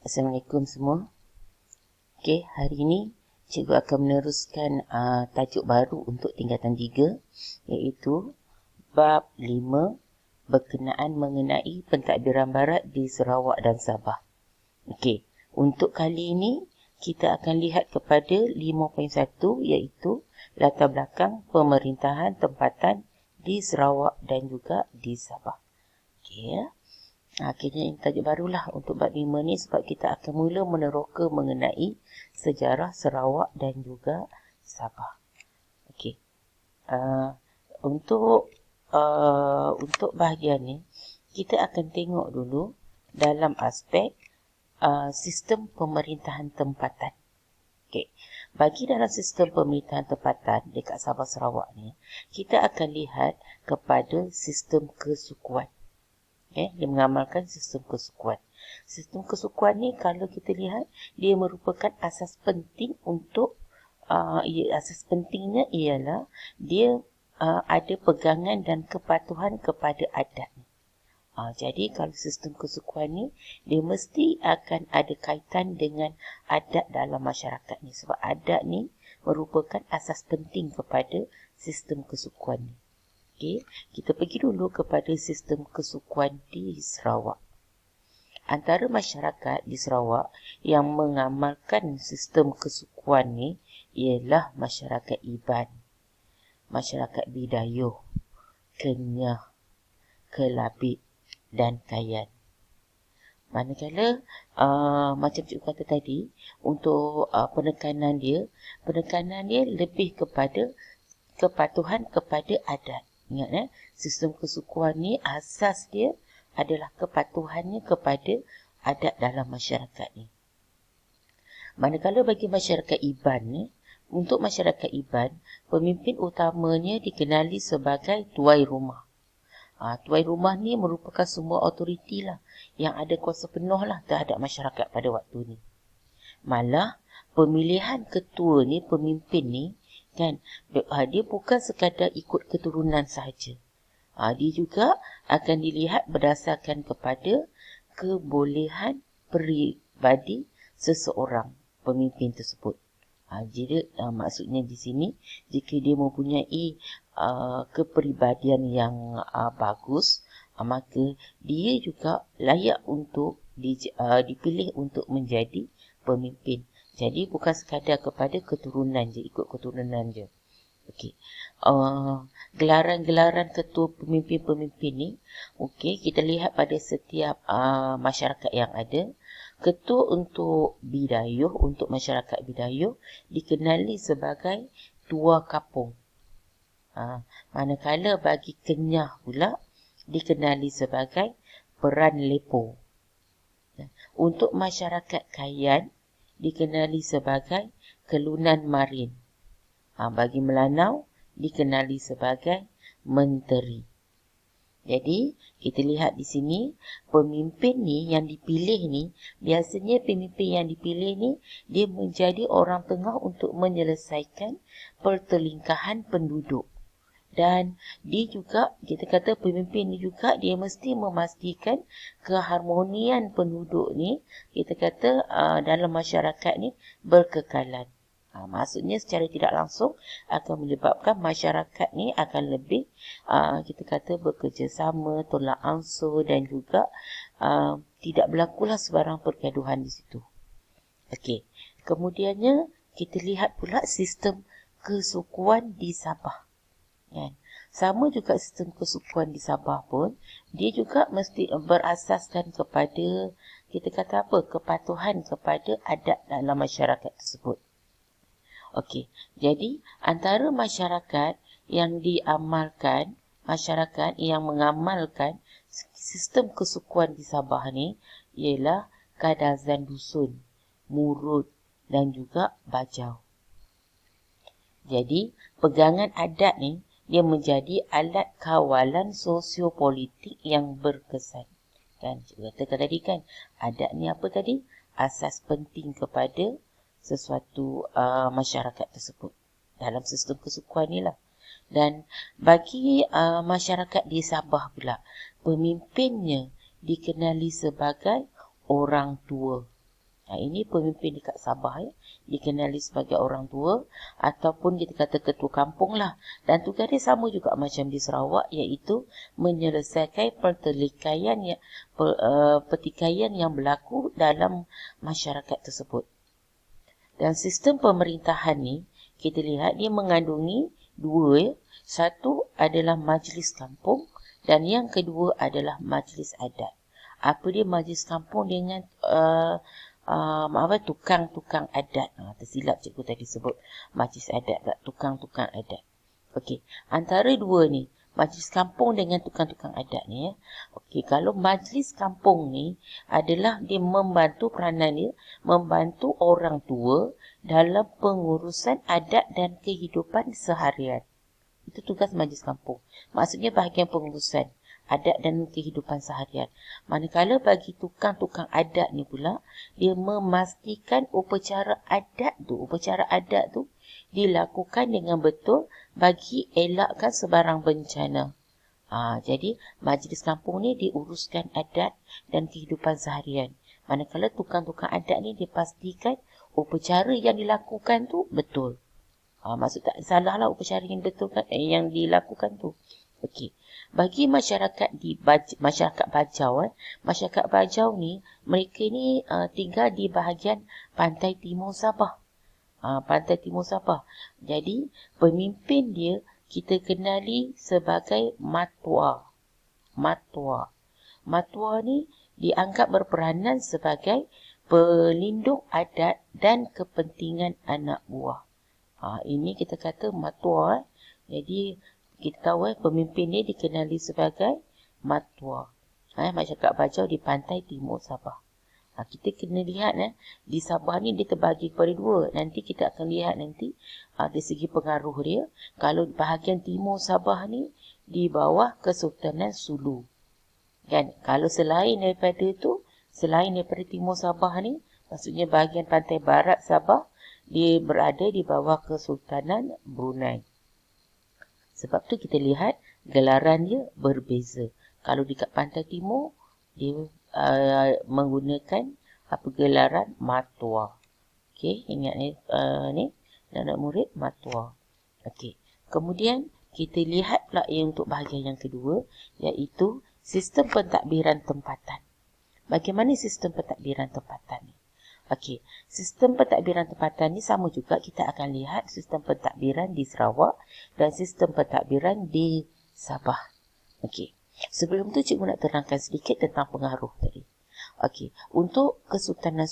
Assalamualaikum semua. Okey, hari ini cikgu akan meneruskan tajuk baru untuk tingkatan 3, iaitu bab 5 berkenaan mengenai pentadbiran barat di Sarawak dan Sabah. Okey, untuk kali ini kita akan lihat kepada 5.1, iaitu latar belakang pemerintahan tempatan di Sarawak dan juga di Sabah. Okey ya. Akhirnya ini tajuk barulah untuk bab 5 ni, sebab kita akan mula meneroka mengenai sejarah Sarawak dan juga Sabah. Okey. Untuk bahagian ni kita akan tengok dulu dalam aspek sistem pemerintahan tempatan. Okey. Bagi dalam sistem pemerintahan tempatan dekat Sabah Sarawak ni, kita akan lihat kepada sistem kesukuan. Dia mengamalkan sistem kesukuan. Sistem kesukuan ni kalau kita lihat, dia merupakan asas penting untuk asas pentingnya ialah dia ada pegangan dan kepatuhan kepada adat. Jadi kalau sistem kesukuan ni, dia mesti akan ada kaitan dengan adat dalam masyarakat ni, sebab adat ni merupakan asas penting kepada sistem kesukuan ni. Okey, kita pergi dulu kepada sistem kesukuan di Sarawak. Antara masyarakat di Sarawak yang mengamalkan sistem kesukuan ni ialah masyarakat Iban, masyarakat Bidayuh, Kenyah, Kelabit dan Kayan. Manakala macam cikgu kata tadi, untuk penekanan dia lebih kepada kepatuhan kepada adat. Ingat sistem kesukuan ni asas dia adalah kepatuhannya kepada adat dalam masyarakat ni. Manakala bagi masyarakat Iban ni, untuk masyarakat Iban, pemimpin utamanya dikenali sebagai tuai rumah. Tuai rumah ni merupakan semua autoriti lah, yang ada kuasa penuh lah terhadap masyarakat pada waktu ni. Malah pemilihan ketua ni, pemimpin ni kan, dia bukan sekadar ikut keturunan sahaja. Dia juga akan dilihat berdasarkan kepada kebolehan peribadi seseorang pemimpin tersebut. Jadi maksudnya di sini, jika dia mempunyai kepribadian yang bagus, maka dia juga layak untuk dipilih untuk menjadi pemimpin. Jadi bukan sekadar kepada keturunan je, ikut keturunan je. Okey. Gelaran-gelaran ketua pemimpin-pemimpin ni, okey, kita lihat pada setiap masyarakat yang ada. Ketua untuk Bidayuh, untuk masyarakat Bidayuh, dikenali sebagai tua kapung. Manakala bagi Kenyah pula, dikenali sebagai peran lepo. Untuk masyarakat Kayan, dikenali sebagai kelunan marin. Bagi Melanau, dikenali sebagai menteri. Jadi, kita lihat di sini, pemimpin ni yang dipilih ni, biasanya pemimpin yang dipilih ni, dia menjadi orang tengah untuk menyelesaikan pertelingkahan penduduk. Dan dia juga, kita kata pemimpin ni juga, dia mesti memastikan keharmonian penduduk ni, kita kata dalam masyarakat ni berkekalan. Maksudnya secara tidak langsung akan menyebabkan masyarakat ni akan lebih kita kata bekerjasama, tolak ansur, dan juga tidak berlakulah sebarang pergaduhan di situ. Okey. Kemudiannya kita lihat pula sistem kesukuan di Sabah. Sama juga sistem kesukuan di Sabah pun, dia juga mesti berasaskan kepada, kita kata apa, kepatuhan kepada adat dalam masyarakat tersebut. Okey, jadi antara masyarakat yang diamalkan, masyarakat yang mengamalkan sistem kesukuan di Sabah ni ialah Kadazan Dusun, Murut dan juga Bajau. Jadi, pegangan adat ni dia menjadi alat kawalan sosiopolitik yang berkesan. Kan, cikgu katakan tadi kan, adat ni apa tadi? Asas penting kepada sesuatu masyarakat tersebut dalam sistem kesukuan ni lah. Dan bagi masyarakat di Sabah pula, pemimpinnya dikenali sebagai orang tua. Ini pemimpin dekat Sabah dikenali sebagai orang tua ataupun kita kata ketua kampung lah. Dan tugas dia sama juga macam di Sarawak, iaitu menyelesaikan pertikaian yang berlaku dalam masyarakat tersebut. Dan sistem pemerintahan ni kita lihat dia mengandungi dua. Satu adalah majlis kampung dan yang kedua adalah majlis adat. Apa dia majlis kampung dengan tukang-tukang adat. Tersilap cikgu tadi sebut majlis adat tak, tukang-tukang adat. Okey, antara dua ni, majlis kampung dengan tukang-tukang adat ni okey, kalau majlis kampung ni adalah dia membantu, peranan dia membantu orang tua dalam pengurusan adat dan kehidupan seharian. Itu tugas majlis kampung. Maksudnya bahagian pengurusan adat dan kehidupan seharian. Manakala bagi tukang-tukang adat ni pula, dia memastikan upacara adat tu dilakukan dengan betul bagi elakkan sebarang bencana. Jadi majlis kampung ni diuruskan adat dan kehidupan seharian. Manakala tukang-tukang adat ni dipastikan upacara yang dilakukan tu betul. Maksud tak salah lah upacara yang betul kan, yang dilakukan tu. Okey. Bagi masyarakat Bajau, masyarakat Bajau ni, mereka ni tinggal di bahagian pantai timur Sabah. Pantai timur Sabah. Jadi, pemimpin dia kita kenali sebagai Matua. Matua ni dianggap berperanan sebagai pelindung adat dan kepentingan anak buah. Ini kita kata Matua. Jadi, kita tahu pemimpin ni dikenali sebagai Matua. Masyarakat Bajau di pantai timur Sabah. Kita kena lihat di Sabah ni dia terbagi kepada dua. Nanti kita akan lihat nanti dari segi pengaruh dia. Kalau bahagian timur Sabah ni di bawah Kesultanan Sulu. Kan? Kalau selain daripada timur Sabah ni, maksudnya bahagian pantai barat Sabah, dia berada di bawah Kesultanan Brunei. Sebab tu kita lihat gelaran dia berbeza. Kalau dekat pantai timur, dia menggunakan gelaran Matua. Okey, ingat ni anak murid Matua. Okey. Kemudian kita lihat pula untuk bahagian yang kedua, iaitu sistem pentadbiran tempatan. Bagaimana sistem pentadbiran tempatan ni? Okey, sistem pentadbiran tempatan ni sama juga, kita akan lihat sistem pentadbiran di Sarawak dan sistem pentadbiran di Sabah. Okey, sebelum tu cikgu nak terangkan sedikit tentang pengaruh tadi. Okey, untuk Kesultanan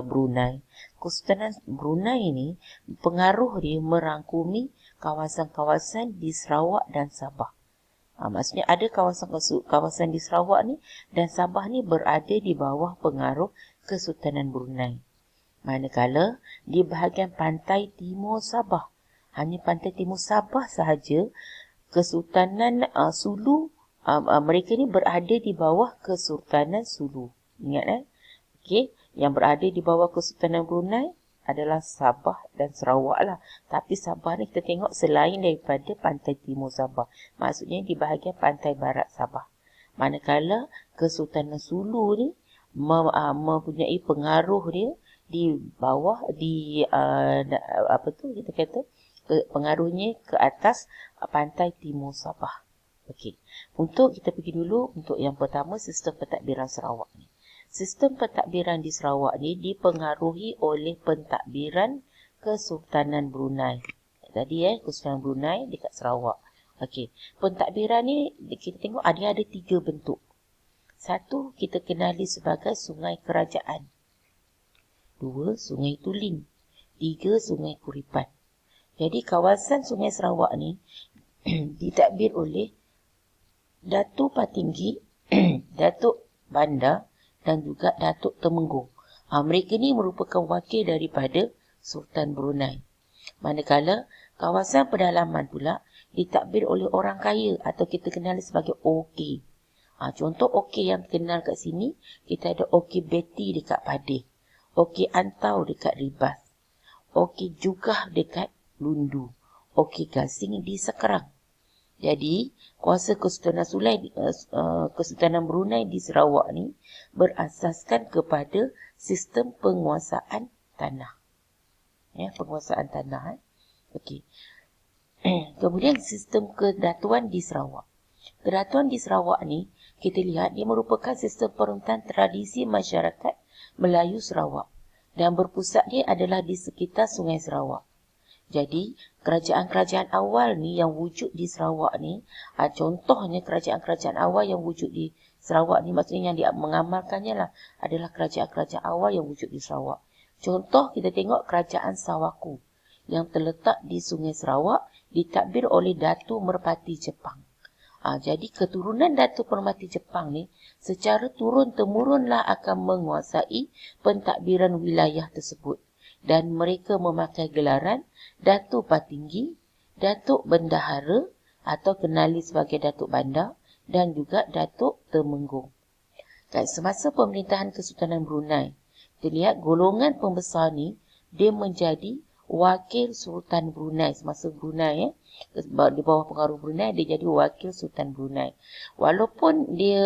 Brunei. Kesultanan Brunei ni pengaruh dia merangkumi kawasan-kawasan di Sarawak dan Sabah. Maksudnya ada kawasan di Sarawak ni dan Sabah ni berada di bawah pengaruh Kesultanan Brunei. Manakala di bahagian pantai timur Sabah, hanya pantai timur Sabah sahaja, Kesultanan Sulu, mereka ni berada di bawah Kesultanan Sulu. Ingat Okey, yang berada di bawah Kesultanan Brunei adalah Sabah dan Sarawak lah. Tapi Sabah ni kita tengok selain daripada pantai timur Sabah. Maksudnya di bahagian pantai barat Sabah. Manakala Kesultanan Sulu ni mempunyai pengaruh dia di bawah, kita kata pengaruhnya ke atas pantai timur Sabah. Okey. Untuk kita pergi dulu untuk yang pertama, sistem pentadbiran Sarawak ni. Sistem pentadbiran di Sarawak ni dipengaruhi oleh pentadbiran Kesultanan Brunei. Tadi Kesultanan Brunei dekat Sarawak. Okey, pentadbiran ni kita tengok ada 3 bentuk. Satu, kita kenali sebagai Sungai Kerajaan. 2, Sungai Tuling. 3, Sungai Kuripan. Jadi kawasan Sungai Sarawak ni ditadbir oleh Datuk Patinggi, Datuk Bandar dan juga Datuk Temenggung. Mereka ni merupakan wakil daripada Sultan Brunei. Manakala kawasan pedalaman pula ditadbir oleh orang kaya atau kita kenal sebagai OK. Contoh OK yang kenal kat sini, kita ada OK Betty dekat Padih, OK Antau dekat Ribas, OK Jugah dekat Lundu, OK Gasing di Sekerang. Jadi, kuasa Kesultanan Brunei di Sarawak ni berasaskan kepada sistem penguasaan tanah. Ya, penguasaan tanah. Okey. Kemudian sistem kedatuan di Sarawak. Kedatuan di Sarawak ni, kita lihat dia merupakan sistem pemerintahan tradisi masyarakat Melayu Sarawak dan berpusat dia adalah di sekitar Sungai Sarawak. Jadi, kerajaan-kerajaan awal ni yang wujud di Sarawak ni, contohnya kerajaan-kerajaan awal yang wujud di Sarawak ni, maksudnya yang dia mengamalkannya lah, adalah kerajaan-kerajaan awal yang wujud di Sarawak. Contoh, kita tengok kerajaan Sawaku yang terletak di Sungai Sarawak, ditadbir oleh Datu Merpati Jepang. Jadi, keturunan Datu Merpati Jepang ni, secara turun-temurunlah akan menguasai pentadbiran wilayah tersebut. Dan mereka memakai gelaran Datuk Patinggi, Datuk Bendahara atau kenali sebagai Datuk Bandar dan juga Datuk Temenggung. Semasa pemerintahan Kesultanan Brunei, kita lihat golongan pembesar ni dia menjadi wakil Sultan Brunei semasa Brunei di bawah pengaruh Brunei dia jadi wakil Sultan Brunei. Walaupun dia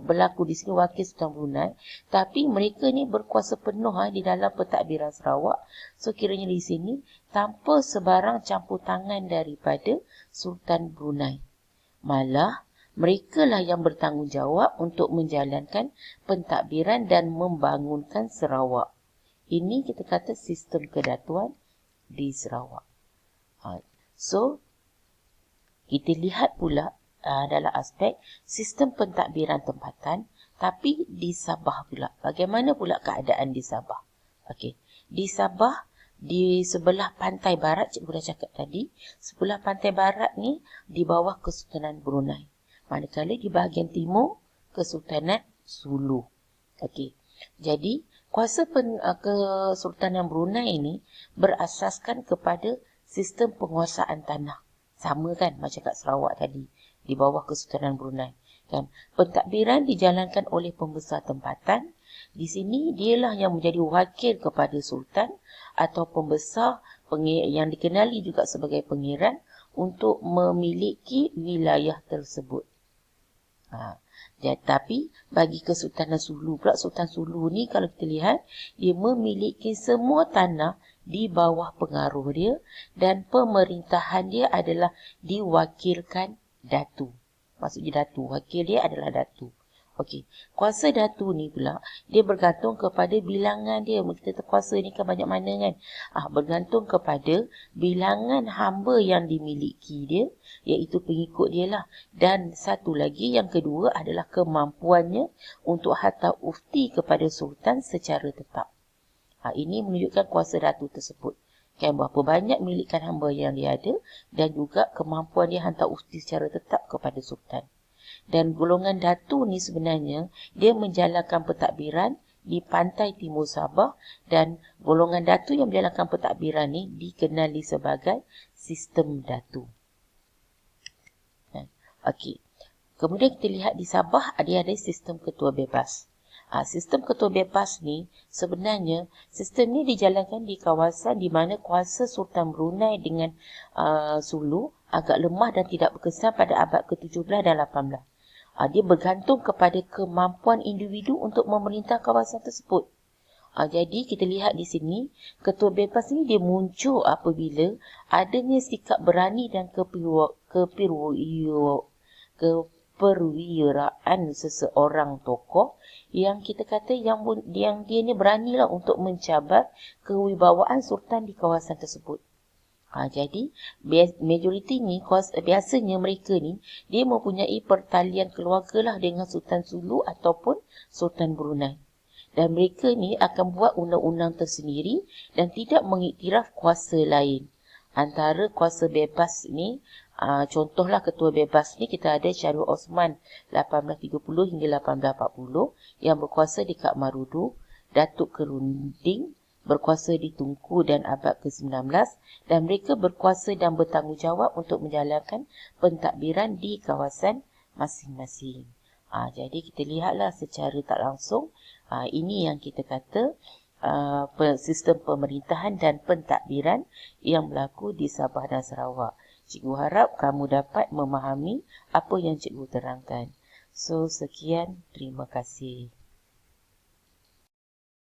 berlaku di sini wakil Sultan Brunei, tapi mereka ni berkuasa penuh di dalam pentadbiran Sarawak. So kiranya di sini tanpa sebarang campur tangan daripada Sultan Brunei. Malah mereka lah yang bertanggungjawab untuk menjalankan pentadbiran dan membangunkan Sarawak. Ini kita kata sistem kedatuan di Sarawak. So, kita lihat pula dalam aspek sistem pentadbiran tempatan, tapi di Sabah pula. Bagaimana pula keadaan di Sabah? Okey, di Sabah, di sebelah pantai barat, cikgu dah cakap tadi, sebelah pantai barat ni di bawah Kesultanan Brunei. Manakala di bahagian timur, Kesultanan Sulu. Okey, jadi kuasa Kesultanan Brunei ini berasaskan kepada sistem penguasaan tanah. Sama kan macam kat Sarawak tadi, di bawah Kesultanan Brunei. Kan? Pentadbiran dijalankan oleh pembesar tempatan. Di sini dialah yang menjadi wakil kepada sultan atau pembesar yang dikenali juga sebagai pangeran untuk memiliki wilayah tersebut. Tapi bagi Kesultanan Sulu pula, Sultan Sulu ni kalau kita lihat, dia memiliki semua tanah di bawah pengaruh dia dan pemerintahan dia adalah diwakilkan Datu. Maksudnya Datu, wakil dia adalah Datu. Okey, kuasa Datu ni pula, dia bergantung kepada bilangan dia. Kita kuasa ni kan banyak mana kan. Bergantung kepada bilangan hamba yang dimiliki dia, iaitu pengikut dia lah. Dan satu lagi, yang kedua adalah kemampuannya untuk hantar ufti kepada Sultan secara tetap. Ini menunjukkan kuasa Datu tersebut. Kan, berapa banyak milikan hamba yang dia ada dan juga kemampuan dia hantar ufti secara tetap kepada Sultan. Dan golongan Datu ni sebenarnya dia menjalankan pentadbiran di pantai timur Sabah dan golongan Datu yang menjalankan pentadbiran ni dikenali sebagai sistem Datu. Okey. Kemudian kita lihat di Sabah dia ada sistem ketua bebas. Sistem ketua bebas ni sebenarnya sistem ni dijalankan di kawasan di mana kuasa Sultan Brunei dengan Sulu agak lemah dan tidak berkesan pada abad ke-17 dan 18. Dia bergantung kepada kemampuan individu untuk memerintah kawasan tersebut. Jadi kita lihat di sini, ketua bebas ni dia muncul apabila adanya sikap berani dan keperwiraan seseorang tokoh yang kita kata yang dia ni beranilah untuk mencabar kewibawaan sultan di kawasan tersebut. Jadi majoriti ni biasanya mereka ni dia mempunyai pertalian keluarga lah dengan Sultan Sulu ataupun Sultan Brunei. Dan mereka ni akan buat undang-undang tersendiri dan tidak mengiktiraf kuasa lain. Antara kuasa bebas ni, contohlah ketua bebas ni kita ada Syahrul Osman 1830 hingga 1840 yang berkuasa di Kak Marudu, Datuk Kerunding berkuasa di Tunku dan abad ke-19 dan mereka berkuasa dan bertanggungjawab untuk menjalankan pentadbiran di kawasan masing-masing. Jadi kita lihatlah secara tak langsung ini yang kita kata sistem pemerintahan dan pentadbiran yang berlaku di Sabah dan Sarawak. Cikgu harap kamu dapat memahami apa yang cikgu terangkan. So, sekian. Terima kasih.